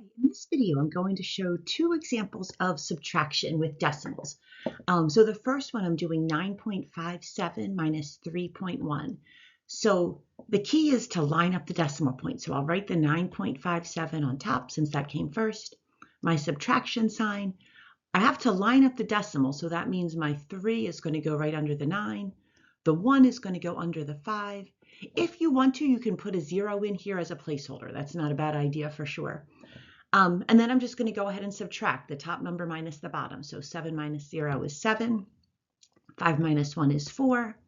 In this video, I'm going to show two examples of subtraction with decimals. So the first one, I'm doing 9.57 minus 3.1. So the key is to line up the decimal point. So I'll write the 9.57 on top since that came first. My subtraction sign, I have to line up the decimal. So that means my 3 is going to go right under the 9. The 1 is going to go under the 5. If you want to, you can put a 0 in here as a placeholder. That's not a bad idea for sure. And then I'm just going to go ahead and subtract the top number minus the bottom. So 7 minus 0 is 7. 5 minus 1 is 4.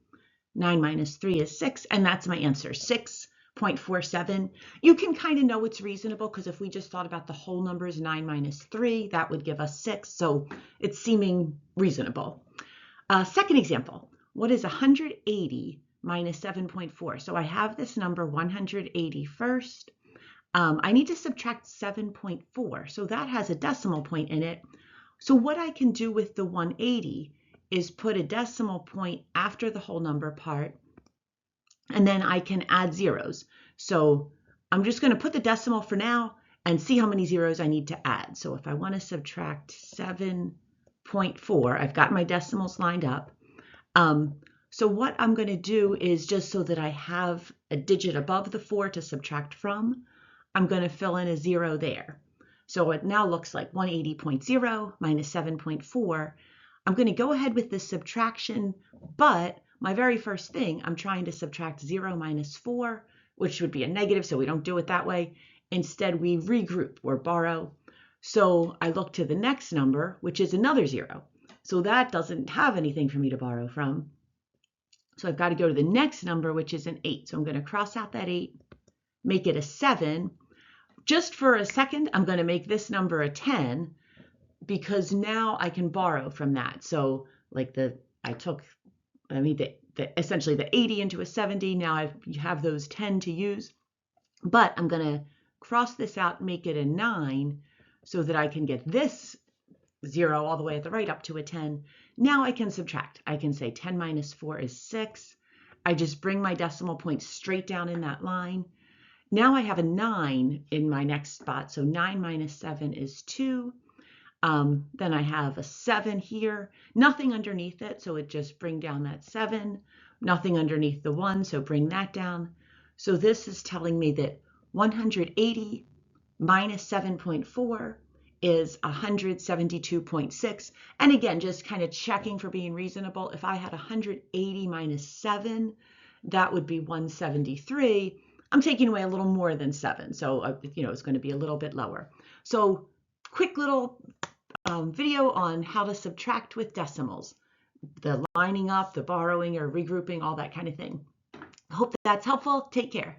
9 minus 3 is 6. And that's my answer, 6.47. You can kind of know it's reasonable because if we just thought about the whole numbers, 9 minus 3, that would give us 6. So it's seeming reasonable. Second example, what is 180 minus 7.4? So I have this number 180 first. I need to subtract 7.4, so that has a decimal point in it. So what I can do with the 180 is put a decimal point after the whole number part, and then I can add zeros. So I'm just going to put the decimal for now and see how many zeros I need to add. So if I want to subtract 7.4, I've got my decimals lined up. So what I'm going to do is, just so that I have a digit above the 4 to subtract from, I'm going to fill in a 0 there. So it now looks like 180.0 minus 7.4. I'm going to go ahead with the subtraction, but my very first thing, I'm trying to subtract 0 minus 4, which would be a negative, so we don't do it that way. Instead, we regroup or borrow. So I look to the next number, which is another 0. So that doesn't have anything for me to borrow from. So I've got to go to the next number, which is an 8. So I'm going to cross out that 8, make it a 7. Just for a second, I'm going to make this number a 10 because now I can borrow from that. So like essentially the 80 into a 70. Now I have those 10 to use, but I'm going to cross this out, make it a 9 so that I can get this 0 all the way at the right up to a 10. Now I can subtract. I can say 10 minus 4 is 6. I just bring my decimal point straight down in that line. Now I have a 9 in my next spot, so 9 minus 7 is 2. Then I have a 7 here, nothing underneath it, so it just bring down that 7. Nothing underneath the 1, so bring that down. So this is telling me that 180 minus 7.4 is 172.6. And again, just kind of checking for being reasonable. If I had 180 minus 7, that would be 173. I'm taking away a little more than 7, so it's going to be a little bit lower. So quick little video on how to subtract with decimals, the lining up, the borrowing or regrouping, all that kind of thing. I hope that's helpful. Take care.